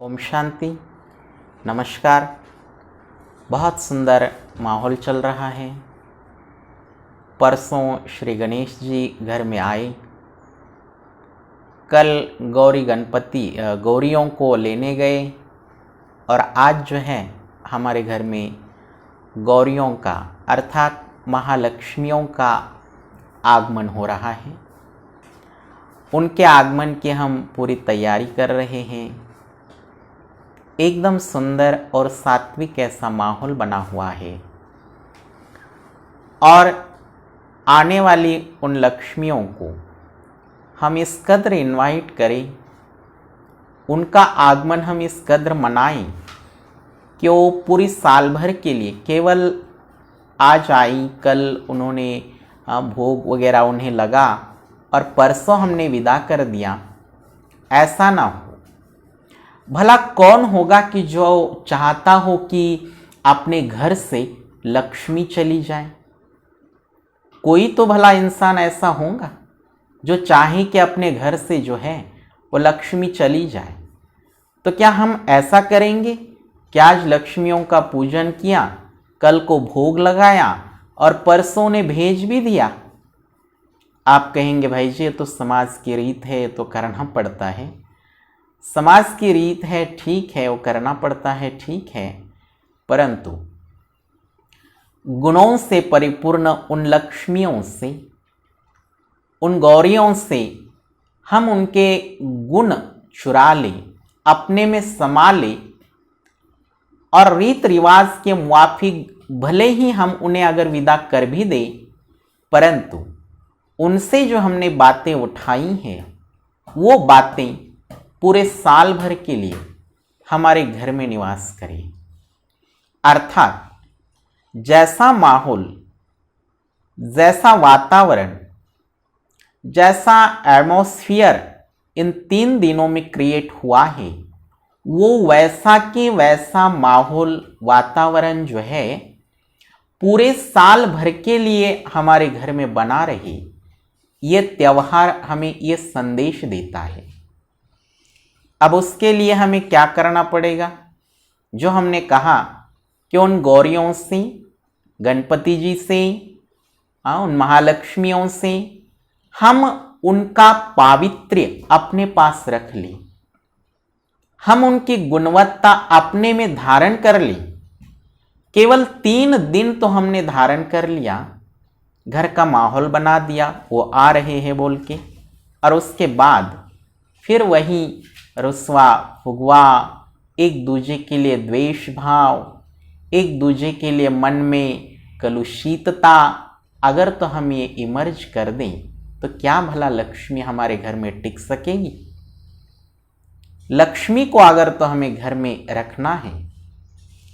ओम शांति। नमस्कार। बहुत सुंदर माहौल चल रहा है। परसों श्री गणेश जी घर में आए। कल गौरियों को लेने गए और आज जो है हमारे घर में गौरियों का अर्थात महालक्ष्मियों का आगमन हो रहा है। उनके आगमन की हम पूरी तैयारी कर रहे हैं। एकदम सुंदर और सात्विक ऐसा माहौल बना हुआ है और आने वाली उन लक्ष्मियों को हम इस कदर इनवाइट करें, उनका आगमन हम इस कदर मनाएं कि वो पूरी साल भर के लिए केवल आज आई, कल उन्होंने भोग वगैरह उन्हें लगा और परसों हमने विदा कर दिया, ऐसा ना हो। भला कौन होगा कि जो चाहता हो कि अपने घर से लक्ष्मी चली जाए? कोई तो भला इंसान ऐसा होगा जो चाहे कि अपने घर से जो है वो लक्ष्मी चली जाए। तो क्या हम ऐसा करेंगे कि आज लक्ष्मियों का पूजन किया, कल को भोग लगाया और परसों ने भेज भी दिया? आप कहेंगे भाई जी ये तो समाज की रीत है, ये तो करना पड़ता है। समाज की रीत है, ठीक है, वो करना पड़ता है, ठीक है, परंतु गुणों से परिपूर्ण उन लक्ष्मियों से, उन गौरियों से हम उनके गुण चुरा लें, अपने में समा लें और रीत रिवाज के मुआफिक भले ही हम उन्हें अगर विदा कर भी दें, परंतु उनसे जो हमने बातें उठाई हैं वो बातें पूरे साल भर के लिए हमारे घर में निवास करें। अर्थात जैसा माहौल, जैसा वातावरण, जैसा एटमॉस्फेयर इन 3 दिनों में क्रिएट हुआ है, वो वैसा के वैसा माहौल, वातावरण जो है पूरे साल भर के लिए हमारे घर में बना रहे। ये त्यौहार हमें ये संदेश देता है। अब उसके लिए हमें क्या करना पड़ेगा? जो हमने कहा कि उन गौरियों से, गणपति जी से, उन महालक्ष्मियों से हम उनका पावित्र्य अपने पास रख लें, हम उनकी गुणवत्ता अपने में धारण कर लें। केवल 3 दिन तो हमने धारण कर लिया, घर का माहौल बना दिया, वो आ रहे हैं बोल के, और उसके बाद फिर वही रुस्वा फुगवा, एक दूजे के लिए द्वेष भाव, एक दूजे के लिए मन में कलुषितता अगर तो हम ये इमर्ज कर दें तो क्या भला लक्ष्मी हमारे घर में टिक सकेगी? लक्ष्मी को अगर तो हमें घर में रखना है,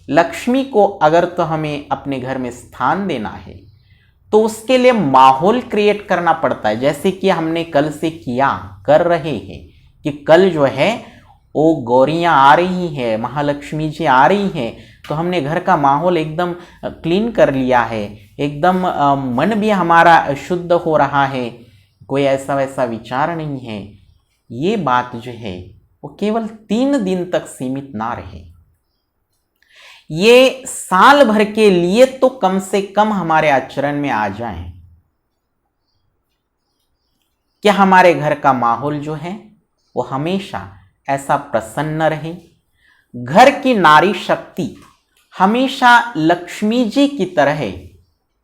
लक्ष्मी को अगर तो हमें अपने घर में स्थान देना है, तो उसके लिए माहौल क्रिएट करना पड़ता है। जैसे कि हमने कल से किया, कर रहे हैं कि कल जो है वो गौरियाँ आ रही हैं, महालक्ष्मी जी आ रही हैं, तो हमने घर का माहौल एकदम क्लीन कर लिया है, एकदम मन भी हमारा शुद्ध हो रहा है, कोई ऐसा वैसा विचार नहीं है। ये बात जो है वो केवल 3 दिन तक सीमित ना रहे, ये साल भर के लिए तो कम से कम हमारे आचरण में आ जाए कि हमारे घर का माहौल जो है वो हमेशा ऐसा प्रसन्न रहे। घर की नारी शक्ति हमेशा लक्ष्मी जी की तरह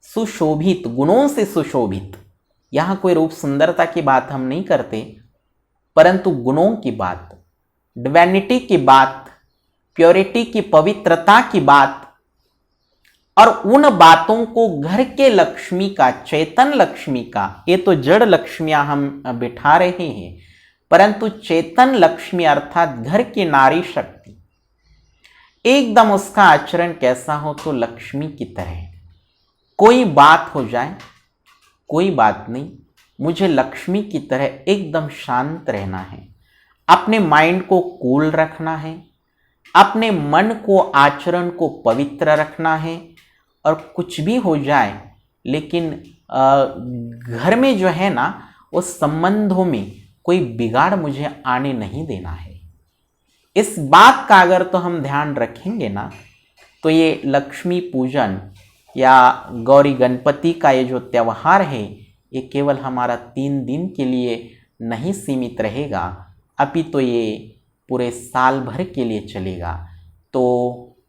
सुशोभित, गुणों से सुशोभित। यहां कोई रूप सुंदरता की बात हम नहीं करते, परंतु गुणों की बात, डिविनिटी की बात, प्योरिटी की, पवित्रता की बात, और उन बातों को घर के लक्ष्मी का, चेतन लक्ष्मी का, ये तो जड़ लक्ष्मियां हम बिठा रहे हैं, परंतु चेतन लक्ष्मी अर्थात घर की नारी शक्ति एकदम उसका आचरण कैसा हो तो लक्ष्मी की तरह। कोई बात हो जाए, कोई बात नहीं, मुझे लक्ष्मी की तरह एकदम शांत रहना है, अपने माइंड को कूल रखना है, अपने मन को, आचरण को पवित्र रखना है, और कुछ भी हो जाए लेकिन घर में जो है ना वो संबंधों में कोई बिगाड़ मुझे आने नहीं देना है। इस बात का अगर तो हम ध्यान रखेंगे ना, तो ये लक्ष्मी पूजन या गौरी गणपति का ये जो त्यौहार है, ये केवल हमारा 3 दिन के लिए नहीं सीमित रहेगा, अपितु ये पूरे साल भर के लिए चलेगा। तो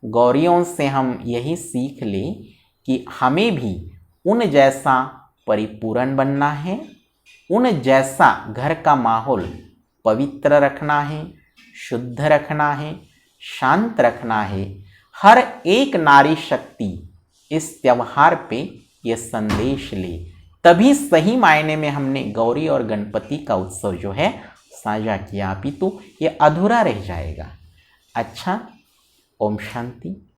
गौरियों से हम यही सीख लें कि हमें भी उन जैसा परिपूर्ण बनना है, उन जैसा घर का माहौल पवित्र रखना है, शुद्ध रखना है, शांत रखना है। हर एक नारी शक्ति इस त्यौहार पे ये संदेश ले, तभी सही मायने में हमने गौरी और गणपति का उत्सव जो है साझा किया, अपितु ये अधूरा रह जाएगा। अच्छा, ओम शांति।